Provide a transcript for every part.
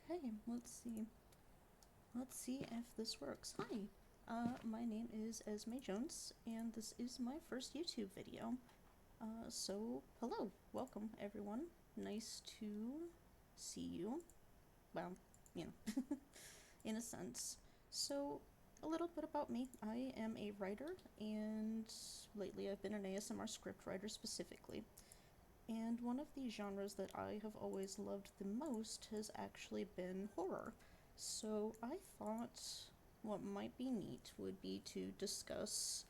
Okay, let's see. Let's see if this works. Hi, my name is Esme Jones, and this is my first YouTube video. Hello, welcome everyone. Nice to see you. Well, you know, in a sense. So, a little bit about me. I am a writer, and lately I've been an ASMR scriptwriter specifically. And one of the genres that I have always loved the most has actually been horror. So I thought what might be neat would be to discuss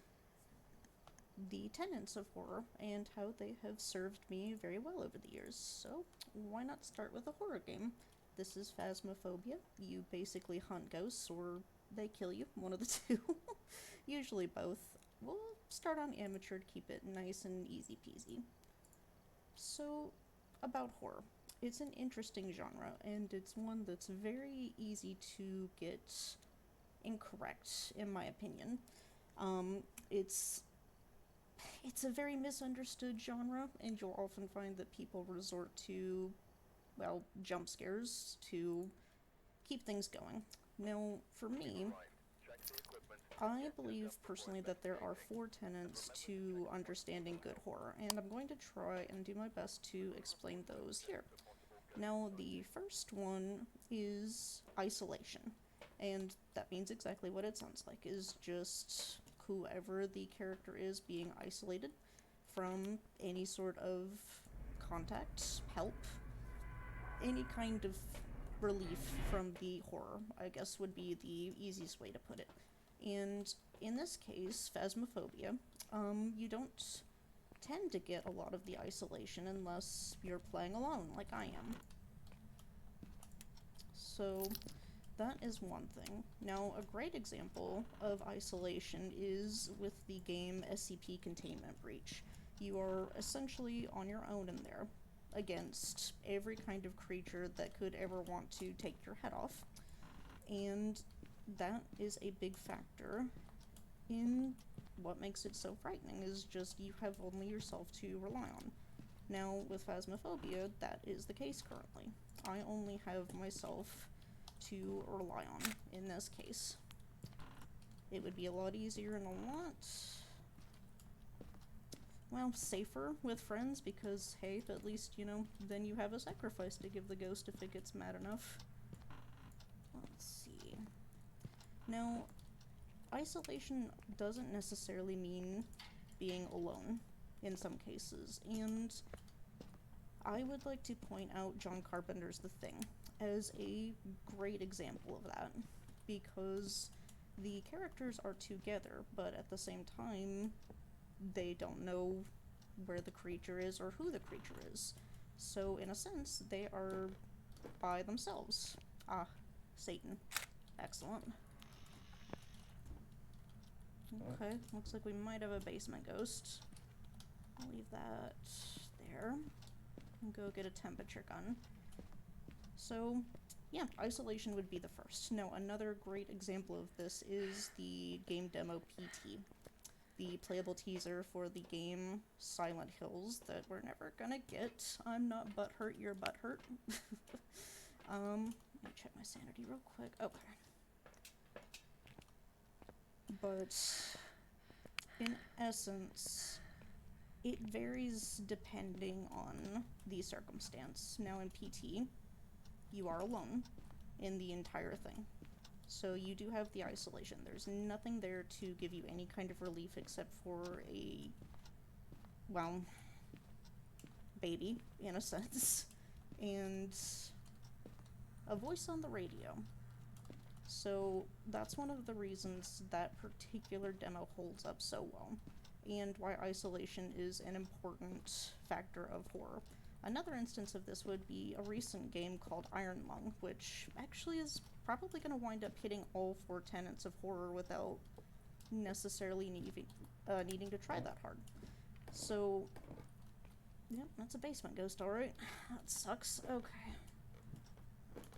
the tenets of horror and how they have served me very well over the years. So why not start with a horror game? This is Phasmophobia. You basically hunt ghosts or they kill you, one of the two. Usually both. We'll start on amateur to keep it nice and easy peasy. So, about horror. It's an interesting genre, and it's one that's very easy to get incorrect, in my opinion. Um, it's it's a very misunderstood genre, and you'll often find that people resort to, well, jump scares to keep things going. Now, for me, I believe personally that there are four tenets to understanding good horror, and I'm going to try and do my best to explain those here. Now, the first one is isolation, and that means exactly what it sounds like, is just whoever the character is being isolated from any sort of contact, help, any kind of relief from the horror, I guess would be the easiest way to put it. And in this case, Phasmophobia, you don't tend to get a lot of the isolation unless you're playing alone, like I am. So that is one thing. Now, a great example of isolation is with the game SCP Containment Breach. You are essentially on your own in there against every kind of creature that could ever want to take your head off. And that is a big factor in what makes it so frightening, is just you have only yourself to rely on. Now, with Phasmophobia, that is the case currently. I only have myself to rely on in this case. It would be a lot easier and a lot, well, safer with friends because, hey, at least, then you have a sacrifice to give the ghost if it gets mad enough. Let's see. Now, isolation doesn't necessarily mean being alone in some cases, and I would like to point out John Carpenter's The Thing as a great example of that, because the characters are together, but at the same time, they don't know where the creature is or who the creature is. So, in a sense, they are by themselves. Ah, Satan. Excellent. Okay, looks like we might have a basement ghost. I'll leave that there. And go get a temperature gun. So, yeah, isolation would be the first. Now, another great example of this is the game demo PT, the playable teaser for the game Silent Hills that we're never gonna get. I'm not butthurt, you're butthurt. Let me check my sanity real quick. Okay. But, in essence, it varies depending on the circumstance. Now, in PT, you are alone in the entire thing. So you do have the isolation. There's nothing there to give you any kind of relief except for a, well, baby, in a sense, and a voice on the radio. So that's one of the reasons that particular demo holds up so well, and why isolation is an important factor of horror. Another instance of this would be a recent game called Iron Lung, which actually is probably going to wind up hitting all four tenets of horror without necessarily needing to try that hard. So, yep, that's a basement ghost, alright. That sucks. Okay.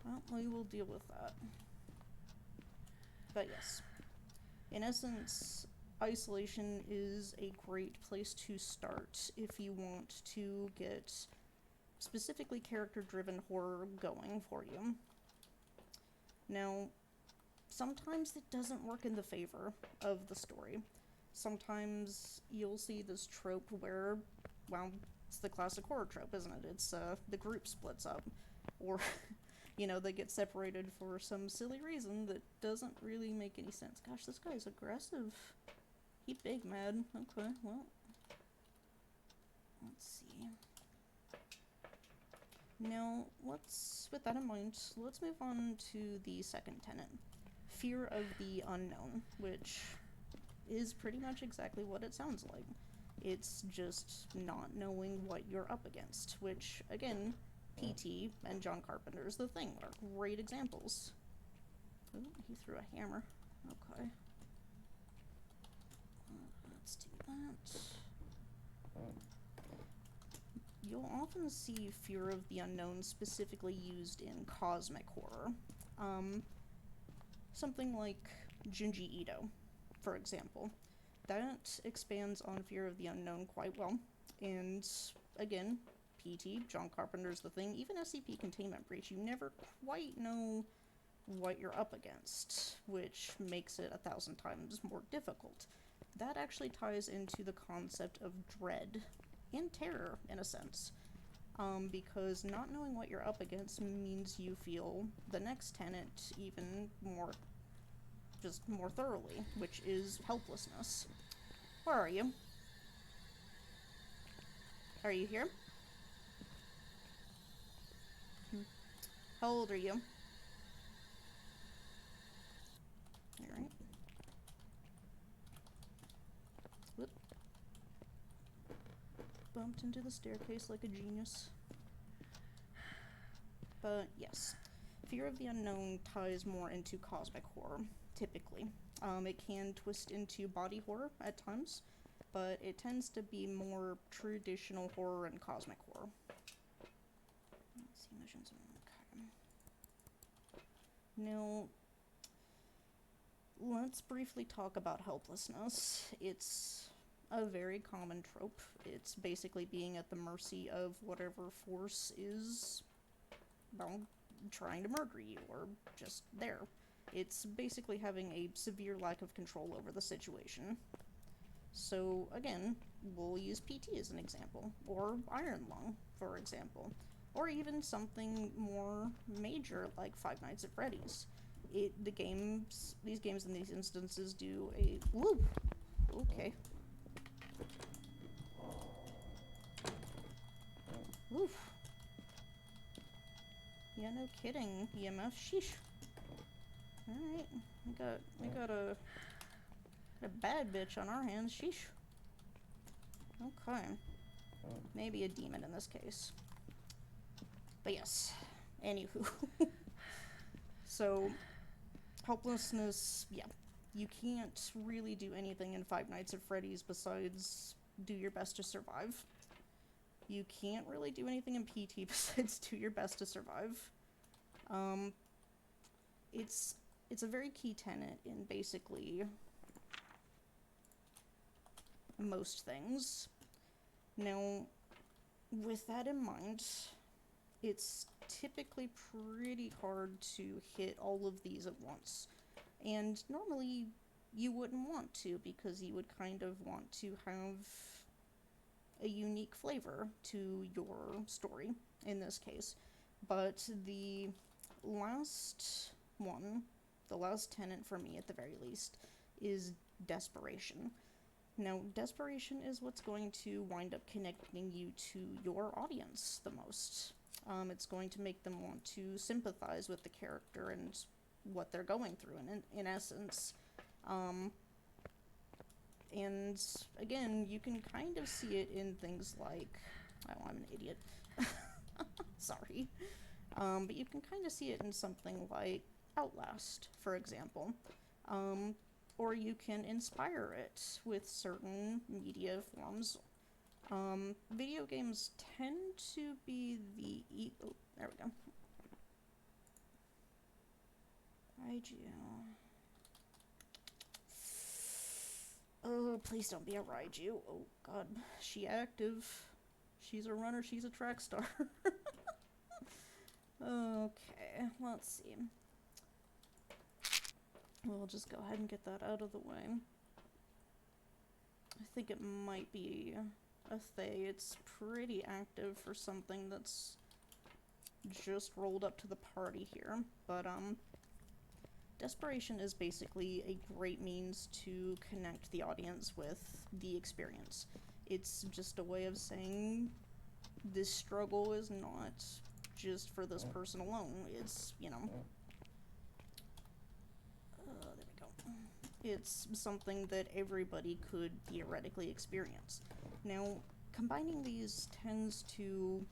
Well, we will deal with that. But yes, in essence, isolation is a great place to start if you want to get specifically character-driven horror going for you. Now, sometimes it doesn't work in the favor of the story. Sometimes you'll see this trope where, well, it's the classic horror trope, isn't it? It's, the group splits up. Or, they get separated for some silly reason that doesn't really make any sense. Gosh, this guy's aggressive. He big mad. Okay, well. Let's see. Now, with that in mind, let's move on to the second tenet. Fear of the unknown, which is pretty much exactly what it sounds like. It's just not knowing what you're up against, which, again, PT and John Carpenter's The Thing are great examples. Ooh, he threw a hammer. Okay. Let's do that. You'll often see fear of the unknown specifically used in cosmic horror. Something like Junji Ito, for example. That expands on fear of the unknown quite well. And, again, PT, John Carpenter's The Thing, even SCP Containment Breach, you never quite know what you're up against, which makes it 1,000 times more difficult. That actually ties into the concept of dread and terror, in a sense, because not knowing what you're up against means you feel the next tenet even more thoroughly, which is helplessness. Where are you? Are you here? How old are you? Alright. Whoop. Bumped into the staircase like a genius. But yes, fear of the unknown ties more into cosmic horror, typically. It can twist into body horror at times, but it tends to be more traditional horror and cosmic horror. Let's see, missions. Okay. Now, let's briefly talk about helplessness. It's a very common trope. It's basically being at the mercy of whatever force is, well, trying to murder you, or just there. It's basically having a severe lack of control over the situation. So, again, we'll use PT as an example, or Iron Lung, for example, or even something more major like Five Nights at Freddy's. These games in these instances do a... Whoop! Okay. Oof. Yeah, no kidding, EMF. Sheesh. Alright, we got a bad bitch on our hands. Sheesh. Okay. Maybe a demon in this case. But yes. Anywho. So, helplessness, yeah. You can't really do anything in Five Nights at Freddy's besides do your best to survive. You can't really do anything in PT besides do your best to survive. It's a very key tenet in basically most things. Now, with that in mind, it's typically pretty hard to hit all of these at once. And normally you wouldn't want to, because you would kind of want to have a unique flavor to your story, in this case. But the last one, the last tenet for me at the very least, is desperation. Now, desperation is what's going to wind up connecting you to your audience the most. It's going to make them want to sympathize with the character and what they're going through, in essence. And again, you can kind of see it in things like... Oh, I'm an idiot. Sorry. But you can kind of see it in something like Outlast, for example. Or you can inspire it with certain media forms. Video games tend to be the... Oh, there we go. Raiju. Oh, please don't be a Raiju. Oh, God. She active. She's a runner. She's a track star. Okay, let's see. We'll just go ahead and get that out of the way. I think it might be a Thay. It's pretty active for something that's just rolled up to the party here. But, desperation is basically a great means to connect the audience with the experience. It's just a way of saying this struggle is not just for this person alone. It's, you know, there we go. It's something that everybody could theoretically experience. Now, combining these tends to,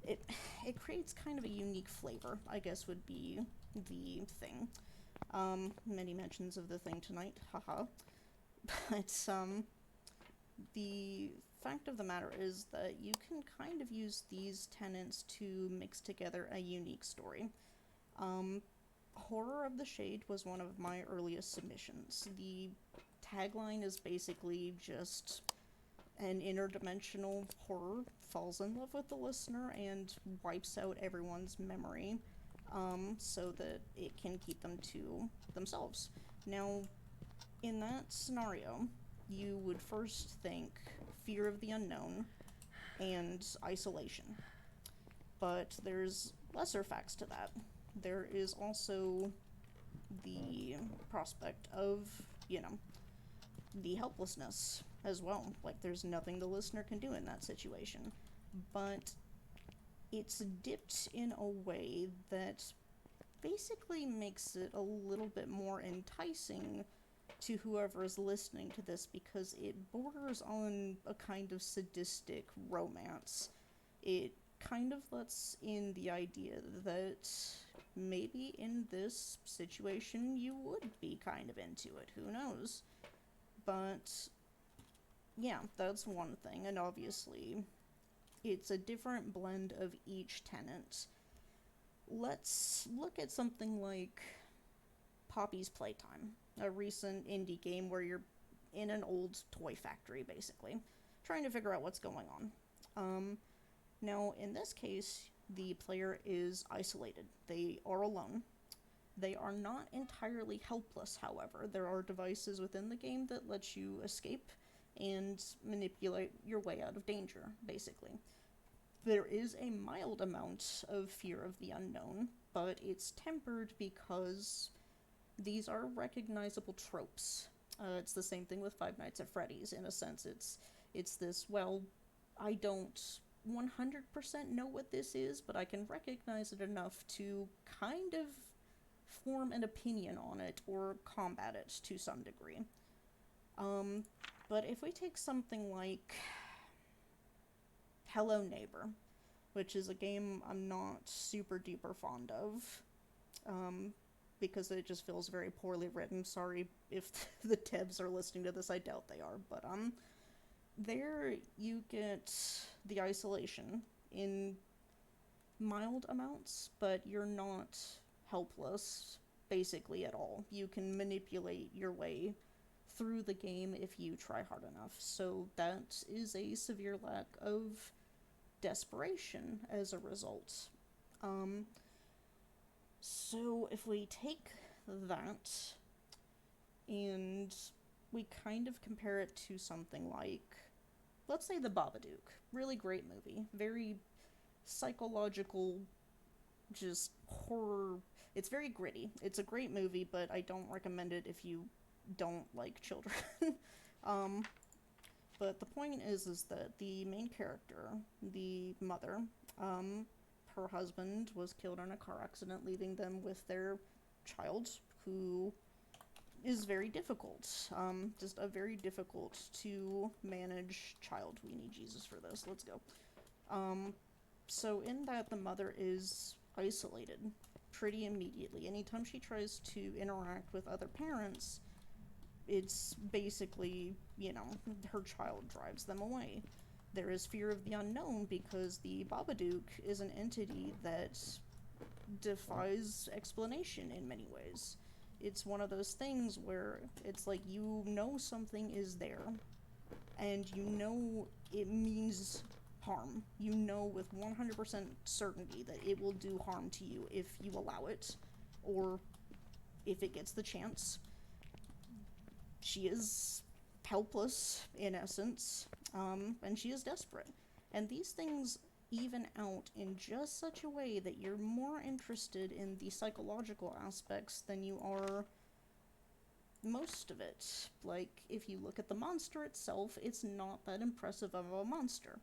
it creates kind of a unique flavor, I guess would be the thing. Many mentions of the thing tonight, haha. But, the fact of the matter is that you can kind of use these tenants to mix together a unique story. Horror of the Shade was one of my earliest submissions. The tagline is basically just an interdimensional horror falls in love with the listener and wipes out everyone's memory, so that it can keep them to themselves. Now, in that scenario, you would first think fear of the unknown and isolation. But there's lesser facts to that. There is also the prospect of, the helplessness as well. Like, there's nothing the listener can do in that situation. But it's dipped in a way that basically makes it a little bit more enticing to whoever is listening to this, because it borders on a kind of sadistic romance. It kind of lets in the idea that maybe in this situation you would be kind of into it, who knows? But yeah, that's one thing, and obviously it's a different blend of each tenant. Let's look at something like Poppy's Playtime, a recent indie game where you're in an old toy factory, basically, trying to figure out what's going on. Now, in this case, the player is isolated. They are alone. They are not entirely helpless, however. There are devices within the game that let you escape and manipulate your way out of danger, basically. There is a mild amount of fear of the unknown, but it's tempered because these are recognizable tropes. It's the same thing with Five Nights at Freddy's, in a sense. It's this, well, I don't 100% know what this is, but I can recognize it enough to kind of form an opinion on it or combat it to some degree. But if we take something like Hello Neighbor, which is a game I'm not super duper fond of, because it just feels very poorly written. Sorry if the devs are listening to this, I doubt they are, but there you get the isolation in mild amounts, but you're not helpless basically at all. You can manipulate your way through the game if you try hard enough. So that is a severe lack of desperation as a result. So if we take that and we kind of compare it to something like, let's say, The Babadook. Really great movie. Very psychological, just horror. It's very gritty. It's a great movie, but I don't recommend it if you don't like children. But the point is that the main character, the mother, her husband was killed in a car accident, leaving them with their child, who is very difficult. Just a very difficult to manage child. We need Jesus for this. Let's go. So in that, the mother is isolated pretty immediately. Anytime she tries to interact with other parents, it's basically, her child drives them away. There is fear of the unknown because the Babadook is an entity that defies explanation in many ways. It's one of those things where it's like something is there, and it means harm. You know with 100% certainty that it will do harm to you if you allow it, or if it gets the chance. She is helpless, in essence, and she is desperate. And these things even out in just such a way that you're more interested in the psychological aspects than you are most of it. Like, if you look at the monster itself, it's not that impressive of a monster.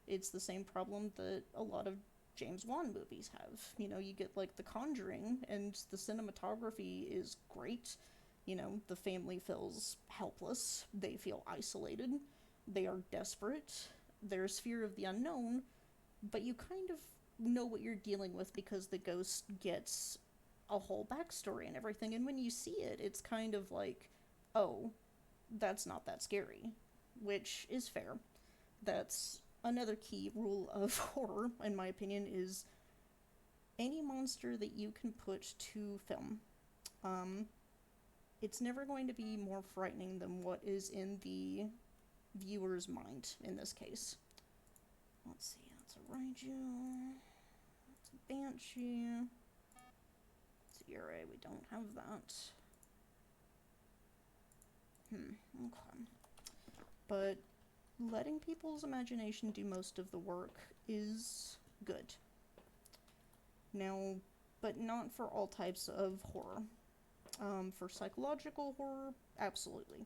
It's the same problem that a lot of James Wan movies have. You know, you get like The Conjuring, and the cinematography is great. You know, the family feels helpless, they feel isolated, they are desperate, there's fear of the unknown, but you kind of know what you're dealing with because the ghost gets a whole backstory and everything, and when you see it, it's kind of like, oh, that's not that scary, which is fair. That's another key rule of horror, in my opinion, is any monster that you can put to film, it's never going to be more frightening than what is in the viewer's mind in this case. Let's see, that's a Raiju, that's a Banshee, it's a Yurei, we don't have that. Okay. But letting people's imagination do most of the work is good. Now, but not for all types of horror. For psychological horror, absolutely.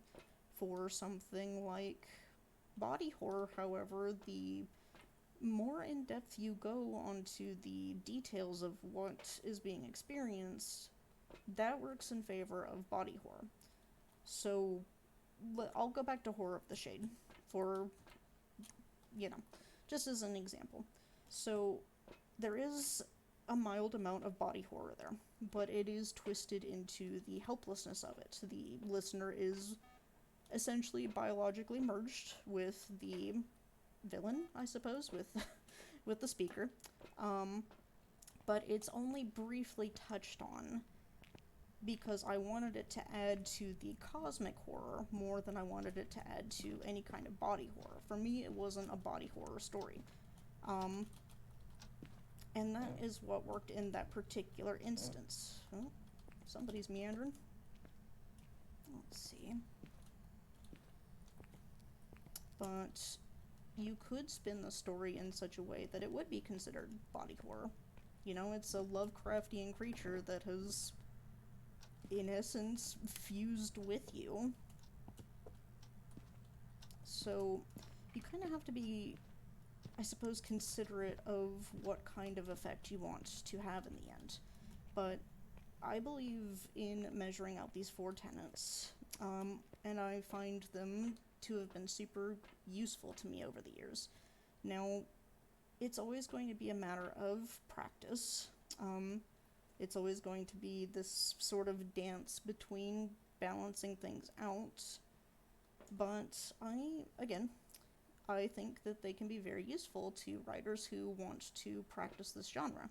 For something like body horror, however, the more in depth you go onto the details of what is being experienced, that works in favor of body horror. So, I'll go back to Horror of the Shade for, just as an example. So, there is a mild amount of body horror there, but it is twisted into the helplessness of it. The listener is essentially biologically merged with the villain, I suppose, with with the speaker, but it's only briefly touched on because I wanted it to add to the cosmic horror more than I wanted it to add to any kind of body horror. For me, it wasn't a body horror story. And that is what worked in that particular instance. Oh, somebody's meandering. Let's see. But you could spin the story in such a way that it would be considered body horror. You know, it's a Lovecraftian creature that has, in essence, fused with you. So you kind of have to be, I suppose, considerate of what kind of effect you want to have in the end. But I believe in measuring out these 4 tenets, and I find them to have been super useful to me over the years. Now, it's always going to be a matter of practice. It's always going to be this sort of dance between balancing things out. But I think that they can be very useful to writers who want to practice this genre.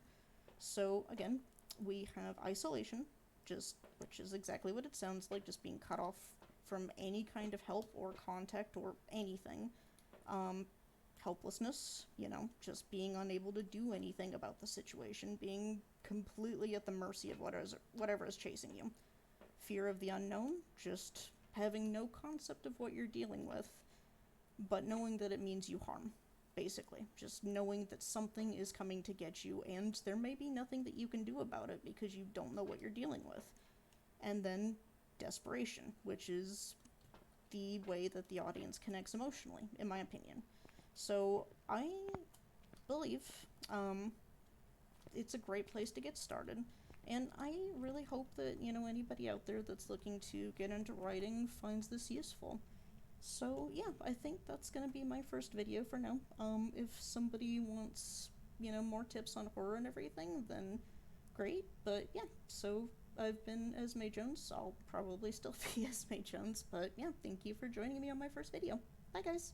So, again, we have isolation, which is exactly what it sounds like, just being cut off from any kind of help or contact or anything. Helplessness, just being unable to do anything about the situation, being completely at the mercy of whatever is chasing you. Fear of the unknown, just having no concept of what you're dealing with, but knowing that it means you harm, basically. Just knowing that something is coming to get you, and there may be nothing that you can do about it because you don't know what you're dealing with. And then desperation, which is the way that the audience connects emotionally, in my opinion. So I believe it's a great place to get started, and I really hope that, anybody out there that's looking to get into writing finds this useful. So yeah, I think that's gonna be my first video for now. If somebody wants, more tips on horror and everything, then great. But yeah, so I've been Esme Jones. I'll probably still be Esme Jones, but yeah, thank you for joining me on my first video. Bye guys!